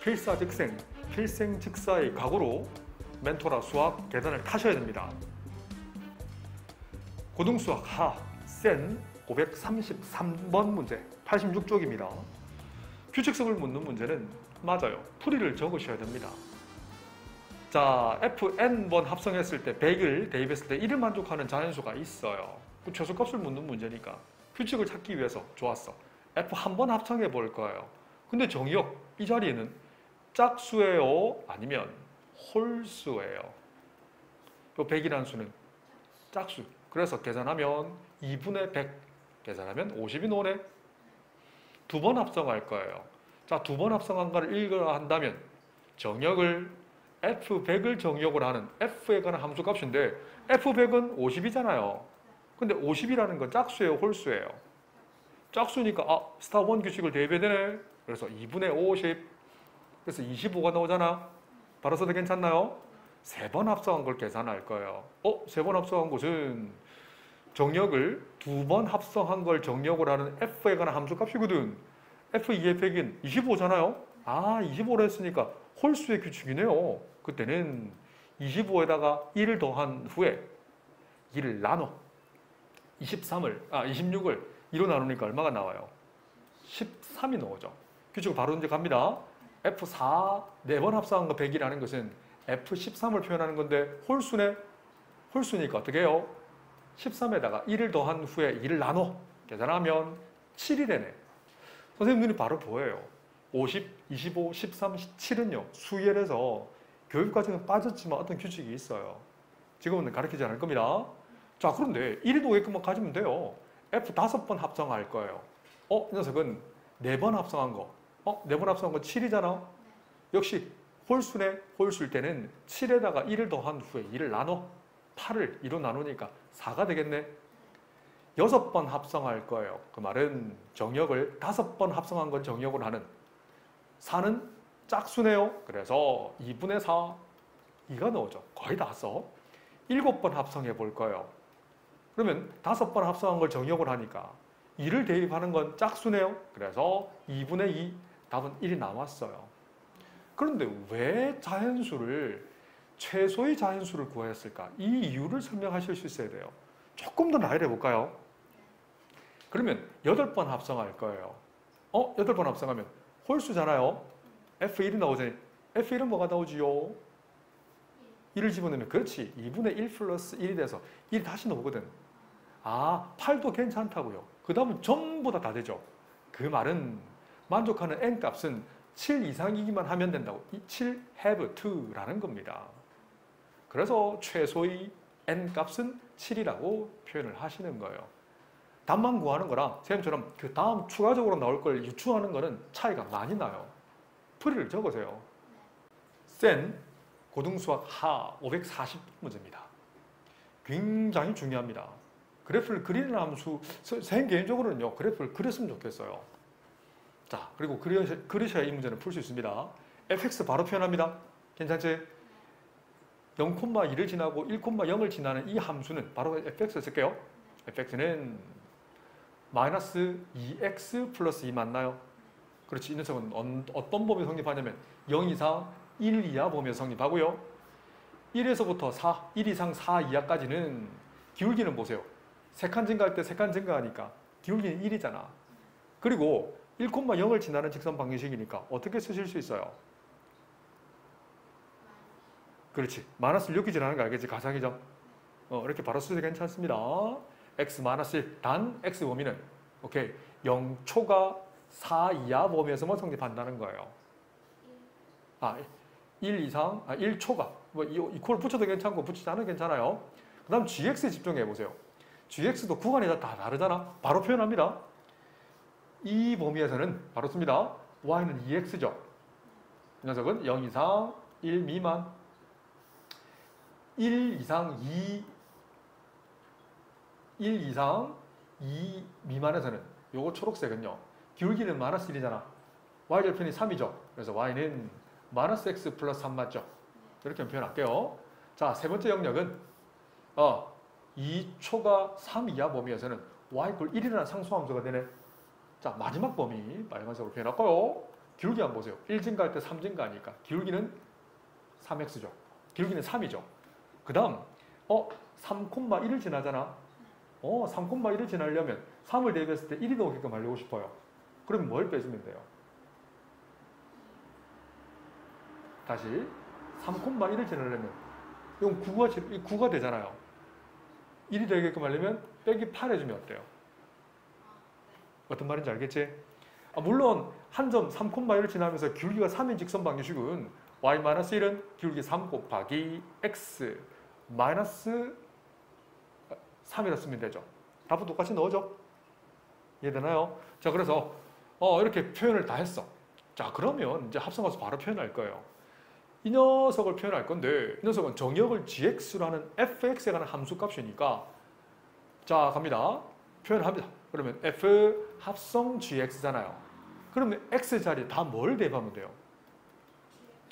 필사즉생, 필생즉사의 각오로 멘토라 수학 계단을 타셔야 됩니다. 고등수학 하, 센 533번 문제, 86쪽입니다. 규칙성을 묻는 문제는 맞아요. 풀이를 적으셔야 됩니다. 자, fn번 합성했을 때 100을 대입했을 때 1을 만족하는 자연수가 있어요. 그 최소값을 묻는 문제니까 규칙을 찾기 위해서 좋았어. f 한 번 합성해 볼 거예요. 근데 정의역 이 자리에는 짝수예요? 아니면 홀수예요? 이 100이라는 수는 짝수. 그래서 계산하면 2분의 100 계산하면 50이 나오네. 두 번 합성할 거예요. 자, 두 번 합성한 거를 읽어야 한다면 정역을 f100을 정역을 하는 f에 관한 함수값인데 f100은 50이잖아요. 근데 50이라는 건 짝수예요? 홀수예요? 짝수니까 스타 1 규칙을 대입해야 되네. 그래서 2분의 50 그래서 25가 나오잖아. 바로 써도 괜찮나요? 세 번 합성한 걸 계산할 거예요. 세 번 합성한 것은 정역을 두 번 합성한 걸 정역을 하는 f에 관한 함수값이거든. f2의 100인 25잖아요. 25로 했으니까 홀수의 규칙이네요. 그때는 25에다가 1을 더한 후에 2를 나눠 26을 2로 나누니까 얼마가 나와요? 13이 나오죠. 규칙을 바로 이제 갑니다. F4 4번 합성한 거 100이라는 것은 F13을 표현하는 건데 홀수네. 홀수니까 어떻게 해요? 13에다가 1을 더한 후에 2를 나눠 계산하면 7이 되네. 선생님 눈이 바로 보여요. 50, 25, 13, 7은요. 수열에서 교육과정에 빠졌지만 어떤 규칙이 있어요. 지금은 가르치지 않을 겁니다. 자, 그런데 1이 오게끔만 가지면 돼요. F 5번 합성할 거예요. 이 녀석은 4번 합성한 거. 4번 합성한 거 7이잖아. 역시 홀수네. 홀수일 때는 7에다가 1을 더한 후에 2를 나눠 8을 2로 나누니까 4가 되겠네. 6번 합성할 거예요. 그 말은 정역을 5번 합성한 건 정역을 하는 4는 짝수네요. 그래서 2분의 4 2가 나오죠. 거의 다 써. 7번 합성해 볼 거예요. 그러면 5번 합성한 걸 정역을 하니까 2를 대입하는 건 짝수네요. 그래서 2분의 2 답은 1이 나왔어요. 그런데 왜 자연수를 최소의 자연수를 구했을까? 이 이유를 설명하실 수 있어야 돼요. 조금 더 나열해 볼까요? 그러면 8번 합성할 거예요. 8번 합성하면 홀수잖아요. F1이 나오잖아요. F1은 뭐가 나오지요? 1을 집어넣으면 그렇지. 2분의 1 플러스 1이 돼서 1이 다시 나오거든. 8도 괜찮다고요. 그 다음은 전부 다 되죠. 그 말은 만족하는 n값은 7 이상이기만 하면 된다고. 7 have to라는 겁니다. 그래서 최소의 n값은 7이라고 표현을 하시는 거예요. 답만 구하는 거랑 선생님처럼 그 다음 추가적으로 나올 걸 유추하는 거는 차이가 많이 나요. 풀이를 적으세요. 센 고등수학 하 540문제입니다. 굉장히 중요합니다. 그래프를 그리는 함수, 선생님 개인적으로는요, 그래프를 그렸으면 좋겠어요. 자, 그리고 그리셔야 이 문제는 풀 수 있습니다. fx 바로 표현합니다. 괜찮지? 0,2를 지나고 1,0을 지나는 이 함수는 바로 fx 쓸게요. fx는 마이너스 2x 플러스 2 맞나요? 그렇지. 이 녀석은 어떤 범위 성립하냐면 0 이상 1 이하 범위 성립하고요. 1에서부터 4, 1 이상 4 이하까지는 기울기는 보세요. 3칸 증가할 때 3칸 증가하니까 기울기는 1이잖아. 그리고 1,0을 지나는 직선 방정식이니까 어떻게 쓰실 수 있어요? 그렇지. 마이너스 6이 지나는 거 알겠지? 가상이죠? 이렇게 바로 쓰셔도 괜찮습니다. x 마이너스 1, 단 x 범위는 오케이 0초가 4 이하 범위에서만 성립한다는 거예요. 1 이상, 1초가 뭐 이퀄 붙여도 괜찮고 붙이지 않아도 괜찮아요. 그 다음 gx에 집중해 보세요. gx도 구간이 다 다르잖아. 바로 표현합니다. 이 범위에서는 바로 씁니다. y는 2x죠. 이 녀석은 0 이상 1 미만 1 이상 2 미만에서는 요거 초록색은요. 기울기는 마이너스 1이잖아. y절편이 3이죠. 그래서 y는 마이너스 x 플러스 3 맞죠? 이렇게 표현할게요. 자, 세 번째 영역은 2초가 3 이하 범위에서는 y = 1이라는 상수함수가 되네. 자, 마지막 범위 빨간색으로 표현할까요? 기울기 한번 보세요. 1 증가할 때 3 증가하니까 기울기는 3x죠. 기울기는 3이죠. 그 다음 3,1을 지나잖아. 3,1을 지나려면 3을 대입했을 때 1이 나오게끔 하려고 싶어요. 그러면 뭘 빼주면 돼요? 다시 3,1을 지나려면 이건 9가 되잖아요. 1이 되게끔 하려면 빼기 8 해주면 어때요? 어떤 말인지 알겠지? 물론 한 점 3,1을 지나면서 기울기가 3인 직선 방정식은 y-1은 기울기 3 곱하기 x 마이너스 3이라 쓰면 되죠. 답은 똑같이 넣어줘. 이해되나요? 자, 그래서 이렇게 표현을 다 했어. 자, 그러면 이제 합성가서 바로 표현할 거예요. 이 녀석을 표현할 건데 이 녀석은 정역을 gx라는 fx에 관한 함수 값이니까 자, 갑니다. 표현합니다. 그러면 f 합성 gx잖아요. 그러면 x 자리에 다 뭘 대입하면 돼요?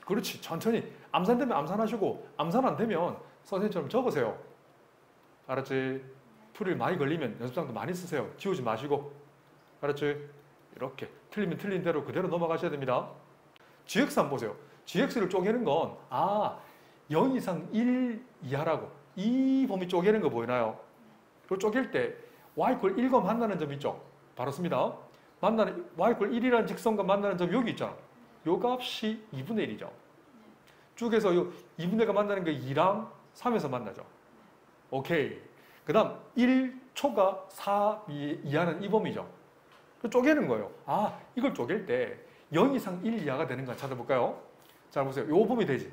그렇지. 천천히. 암산되면 암산하시고 암산 안 되면 선생님처럼 적으세요. 알았지? 풀이 많이 걸리면 연습장도 많이 쓰세요. 지우지 마시고. 알았지? 이렇게 틀리면 틀린 대로 그대로 넘어가셔야 됩니다. gx 한번 보세요. gx를 쪼개는 건 0 이상 1 이하라고. 이 범위 쪼개는 거 보이나요? 요 쪼갤 때 y = 1과 만나는 점 있죠? 바로 씁니다. 만나는 y = 1이라는 직선과 만나는 점 여기 있잖아. 요 값이 2분의 1이죠. 쭉에서 요 2분의 1가 만나는 게 2랑 3에서 만나죠. 오케이. 그 다음 1초가 4 이하는 이 범위죠. 쪼개는 거예요. 이걸 쪼갤 때 0 이상 1 이하가 되는 거 찾아볼까요? 자, 보세요. 요 범위 되지.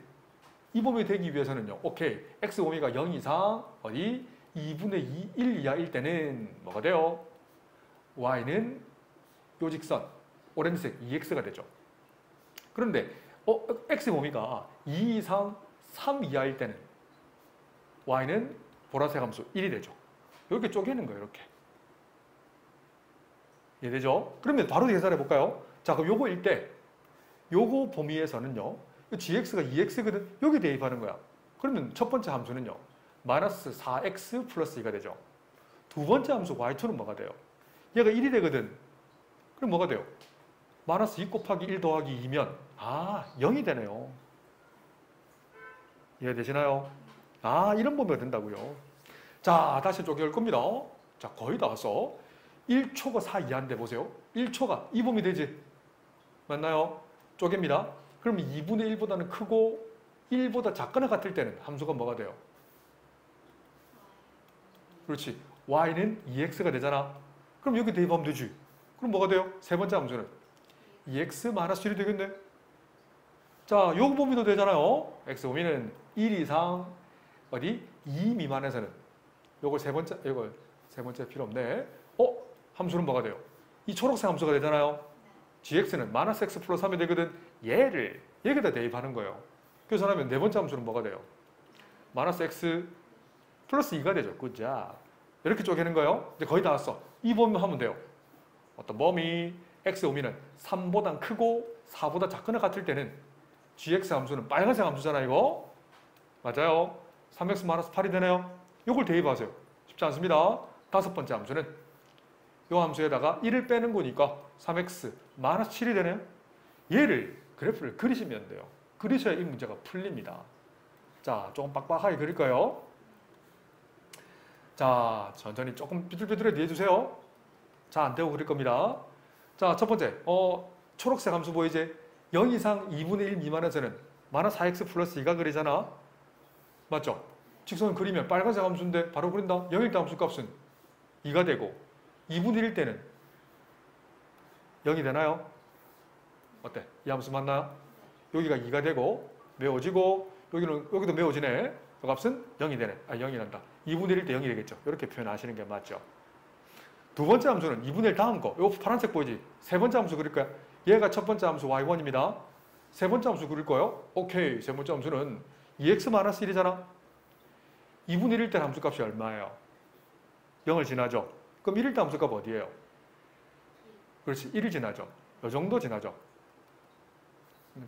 이 범위 되기 위해서는요. 오케이. x 범위가 0 이상 2분의 2, 1 이하일 때는 뭐가 돼요? y는 요 직선, 오렌지색 2x가 되죠. 그런데 x 범위가 2 이상 3 이하일 때는 y는 보라색 함수 1이 되죠. 이렇게 쪼개는 거예요. 이렇게. 이해되죠? 그러면 바로 계산해 볼까요? 자, 그럼 요거일 때 요거 범위에서는요. gx가 2x거든. 여기 대입하는 거야. 그러면 첫 번째 함수는요. 마이너스 4x 플러스 2가 되죠. 두 번째 함수 y2는 뭐가 돼요? 얘가 1이 되거든. 그럼 뭐가 돼요? 마이너스 2 곱하기 1 더하기 2면 0이 되네요. 이해되시나요? 이런 범위가 된다고요. 자, 다시 쪼개올 겁니다. 자, 거의 다 왔어. 1초가 4 이하인데 보세요. 1초가 이 범위 되지? 맞나요? 쪼갭니다. 그러면 2분의 1보다는 크고 1보다 작거나 같을 때는 함수가 뭐가 돼요? 그렇지. y는 2x가 되잖아. 그럼 여기 대입하면 되지. 그럼 뭐가 돼요? 세 번째 함수는 2x-1이 되겠네. 자, 요 범위도 되잖아요. x 범위는 1 이상 2 미만에서는 요걸 세 번째 필요 없네. 함수는 뭐가 돼요? 이 초록색 함수가 되잖아요. gx는 마이너스 x 플러스 3이 되거든. 얘를 여기다 대입하는 거예요. 계산하면 네 번째 함수는 뭐가 돼요? 마이너스 x 플러스 2가 되죠. 굿잡. 이렇게 쪼개는 거예요. 이제 거의 다 왔어. 이 범위 하면 돼요. 어떤 범위? x 범위는 3보다 크고 4보다 작거나 같을 때는 gx 함수는 빨간색 함수잖아, 이거. 맞아요. 3x-8이 되네요. 이걸 대입하세요. 쉽지 않습니다. 다섯 번째 함수는 이 함수에다가 1을 빼는 거니까 3x-7이 되네요. 얘를 그래프를 그리시면 돼요. 그리셔야 이 문제가 풀립니다. 자, 조금 빡빡하게 그릴까요? 자, 천천히 조금 삐뚤삐뚤하게 해주세요. 자, 안 되고 그릴 겁니다. 자, 첫 번째, 초록색 함수 보이지? 0 이상 2분의 1 미만에서는 마이너스 4x 플러스 2가 그리잖아. 맞죠? 직선을 그리면 빨간색 함수인데 바로 그린다. 0일 때 함수 값은 2가 되고 2분의 1 때는 0이 되나요? 어때? 이 함수 맞나요? 여기가 2가 되고 메워지고 여기도 메워지네. 그 값은 0이 되네. 0이 난다. 2분의 1 때 0이 되겠죠. 이렇게 표현하시는 게 맞죠. 두 번째 함수는 2분의 1 다음 거. 이거 파란색 보이지? 세 번째 함수 그릴 거야. 얘가 첫 번째 함수 y1입니다. 세 번째 함수 그릴 거예요. 오케이. 세 번째 함수는 2x-1이잖아. 2분의 1일 때 함수값이 얼마예요? 0을 지나죠. 그럼 1일 때 함수값 어디예요? 그렇지. 1을 지나죠. 이 정도 지나죠.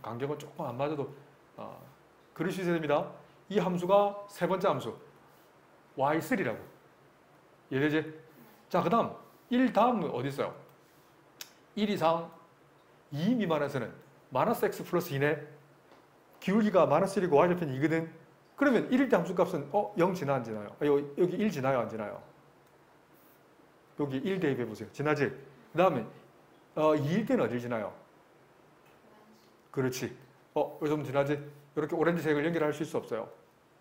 간격은 조금 안 맞아도 그리셔야 됩니다. 이 함수가 세 번째 함수 y3라고. 이해되지? 자, 그 다음 1 다음은 어디 있어요? 1 이상 2 미만에서는 마이너스 x 플러스 2네. 기울기가 마이너스 1이고 y절편이 2거든. 그러면 1일 때 함수값은 0 지나 안 지나요? 여기 1 지나요 안 지나요? 여기 1 대입해 보세요. 지나지? 그 다음에 2일 때는 어딜 지나요? 그렇지. 요 정도 지나지? 이렇게 오렌지색을 연결할 수 있어 없어요?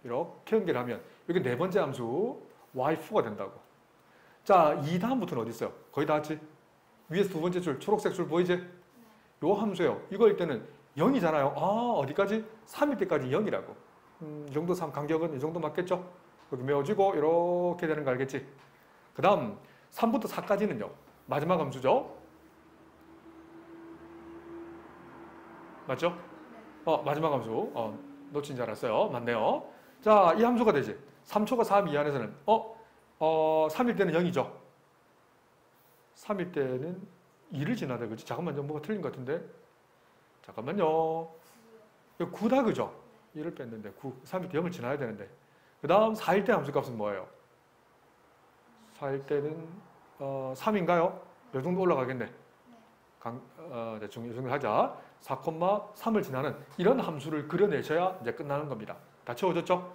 이렇게 연결하면 여기 네 번째 함수 y4가 된다고. 자, 2 다음부터는 어디 있어요? 거의 다 왔지? 위에서 두 번째 줄 초록색 줄 보이지? 요 함수예요. 이거일 때는 0이잖아요. 어디까지? 3일 때까지 0이라고. 이 정도 간격은 이 정도 맞겠죠? 여기 메워지고 이렇게 되는 거 알겠지? 그 다음 3부터 4까지는요. 마지막 함수죠? 맞죠? 마지막 함수. 놓친 줄 알았어요. 맞네요. 자, 이 함수가 되지. 3초가 4 미안에서는 3일 때는 0이죠. 3일 때는 2를 지나야 그지? 잠깐만요. 뭐가 틀린 것 같은데. 잠깐만요. 이거 9다 그죠? 1을 뺐는데 9. 3일 때 0을 지나야 되는데. 그 다음 4일 때 함수값은 뭐예요? 4일 때는 3인가요? 이 정도 올라가겠네. 대충 이 정도 하자. 4,3을 지나는 이런 함수를 그려내셔야 이제 끝나는 겁니다. 다 채워졌죠?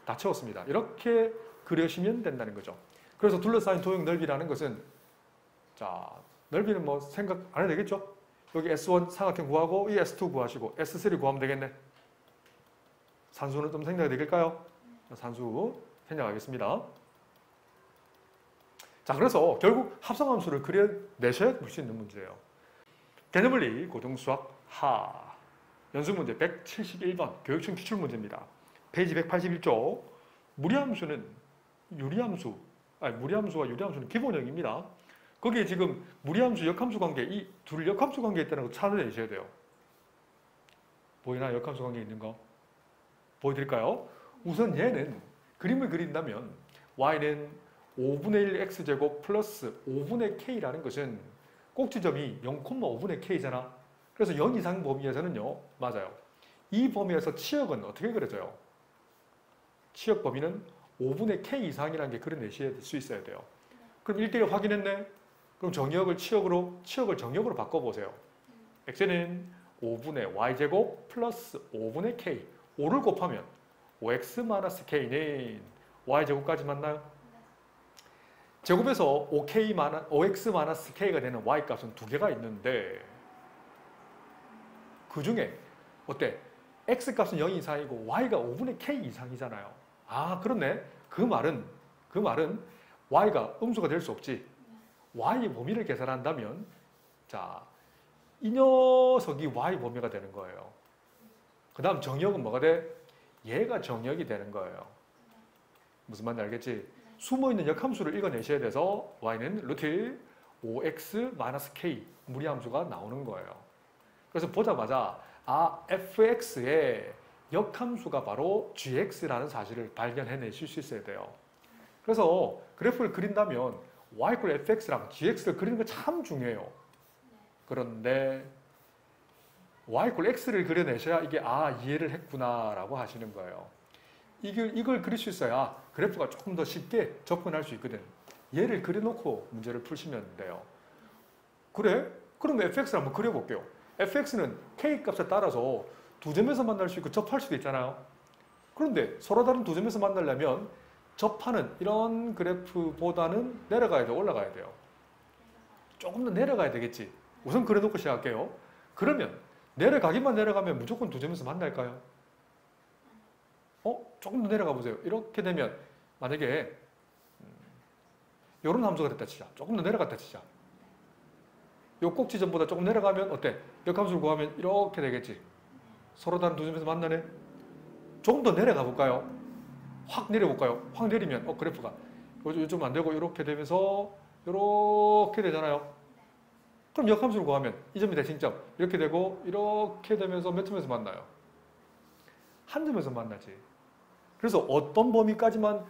다 채웠습니다. 이렇게 그려시면 된다는 거죠. 그래서 둘러싸인 도형 넓이라는 것은 자, 넓이는 뭐 생각 안 해도 되겠죠? 여기 S1 삼각형 구하고 이 S2 구하시고 S3 구하면 되겠네. 산수는 좀 생략이 되길까요? 산수 생략하겠습니다. 자, 그래서 결국 합성함수를 그려내셔야 볼 수 있는 문제예요. 개념원리 고등수학 하 연습문제 171번 교육청 기출문제입니다. 페이지 181쪽 무리함수는 무리함수와 유리함수는 기본형입니다. 거기에 지금 무리함수, 역함수 관계 이 둘 역함수 관계에 있다는 거 찾아내셔야 돼요. 보이나 역함수 관계 있는 거? 보여드릴까요? 우선 얘는 그림을 그린다면 y는 5분의 1 x제곱 플러스 5분의 k라는 것은 꼭지점이 0,5분의 k잖아. 그래서 0 이상 범위에서는요. 맞아요. 이 범위에서 치역은 어떻게 그려져요? 치역 범위는 5분의 k 이상이라는 게 그려내실 수 있어야 돼요. 그럼 1대1 확인했네? 그럼 정역을 치역을 정역으로 바꿔보세요. x는 5분의 y제곱 플러스 5분의 k 5를 곱하면 5x-k는 y제곱까지 맞나요? 제곱에서 5x-k가 되는 y값은 두 개가 있는데 그 중에 어때? x값은 0 이상이고 y가 5분의 k 이상이잖아요. 그렇네. 그 말은 y가 음수가 될 수 없지. y의 범위를 계산한다면 자, 이 녀석이 y 범위가 되는 거예요. 그 다음 정역은 뭐가 돼? 얘가 정역이 되는 거예요. 무슨 말인지 알겠지? 숨어있는 역함수를 읽어내셔야 돼서 y는 루트 5x-k 무리함수가 나오는 거예요. 그래서 보자마자 fx의 역함수가 바로 gx라는 사실을 발견해내실 수 있어야 돼요. 그래서 그래프를 그린다면 y = fx랑 gx를 그리는 거 참 중요해요. 그런데 y = x를 그려내셔야 이게 이해를 했구나라고 하시는 거예요. 이걸 그릴 수 있어야 그래프가 조금 더 쉽게 접근할 수 있거든. 얘를 그려놓고 문제를 풀시면 돼요. 그래? 그럼 fx를 한번 그려볼게요. fx는 k 값에 따라서 두 점에서 만날 수 있고 접할 수도 있잖아요. 그런데 서로 다른 두 점에서 만나려면 접하는 이런 그래프보다는 내려가야 돼요? 올라가야 돼요? 조금 더 내려가야 되겠지. 우선 그려놓고 시작할게요. 그러면 내려가기만 내려가면 무조건 두 점에서 만날까요? 조금 더 내려가 보세요. 이렇게 되면 만약에 이런 함수가 됐다 치자. 조금 더 내려갔다 치자. 요 꼭지점보다 조금 내려가면 어때? 역함수를 구하면 이렇게 되겠지. 서로 다른 두 점에서 만나네. 조금 더 내려가 볼까요? 확 내려볼까요? 확 내리면 그래프가 요즘 안 되고 이렇게 되면서 이렇게 되잖아요. 그럼 역함수를 구하면 이 점이 대칭점 이렇게 되고 이렇게 되면서 몇 점에서 만나요? 한 점에서 만나지. 그래서 어떤 범위까지만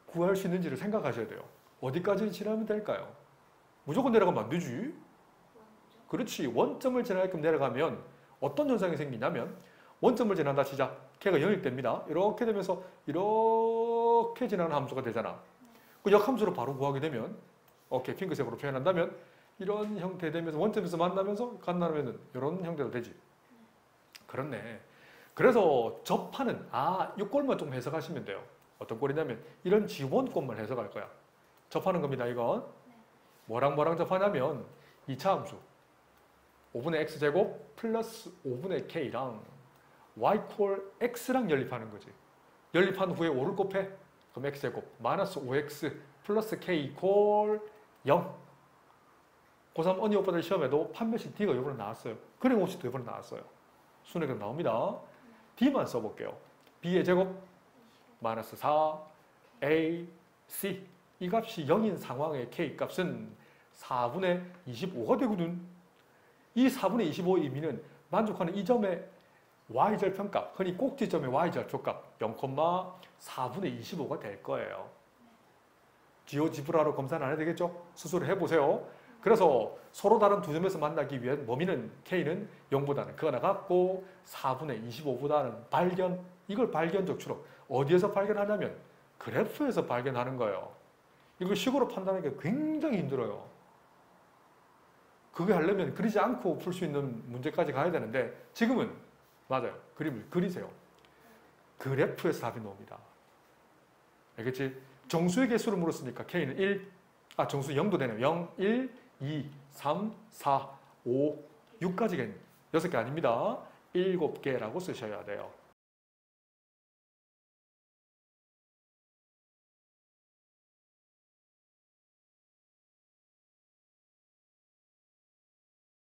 구할 수 있는지를 생각하셔야 돼요. 어디까지 지나면 될까요? 무조건 내려가면 안 되지. 그렇지. 원점을 지나게끔 내려가면 어떤 현상이 생기냐면 원점을 지난다 치자. 걔가 0일 때입니다. 이렇게 되면서 이렇게 지나는 함수가 되잖아. 그 역함수로 바로 구하게 되면 핑크색으로 표현한다면 이런 형태 되면서 원점에서 만나면서 간다면 이런 형태도 되지. 그렇네. 그래서 접하는 이 꼴만 좀 해석하시면 돼요. 어떤 꼴이냐면 이런 지원꼴만 해석할 거야. 접하는 겁니다. 이건 뭐랑 접하냐면 2차 함수 5분의 x제곱 플러스 5분의 k랑 y 콜 x랑 연립하는 거지. 연립한 후에 5를 곱해. 그럼 x제곱 마이너스 5x 플러스 k 콜 0. 고3 언니 오빠들 시험에도 판매식 D가 이번에 나왔어요. 그림 옵시도 이번에 나왔어요. 순위가 나옵니다. D만 써볼게요. B의 제곱 마이너스 4 A, C 이 값이 0인 상황의 K 값은 4분의 25가 되거든. 이 4분의 25의 의미는 만족하는 이 점의 Y절편값, 흔히 꼭지점의 Y절표값 0,4분의 25가 될 거예요. 지오지브라로 검사는 안 해도 되겠죠? 스스로 해보세요. 그래서 서로 다른 두 점에서 만나기 위한 범위는 K는 0보다는 크거나 같고 4분의 25보다는 발견, 이걸 발견적 추론. 어디에서 발견하냐면 그래프에서 발견하는 거예요. 이걸 식으로 판단하기가 굉장히 힘들어요. 그게 하려면 그리지 않고 풀 수 있는 문제까지 가야 되는데 지금은 맞아요. 그림을 그리세요. 그래프에서 답이 나옵니다. 알겠지? 정수의 개수를 물었으니까 K는 1, 정수 0도 되네요. 0, 1, 2, 3, 4, 5, 6까지가 6개 아닙니다. 7개라고 쓰셔야 돼요.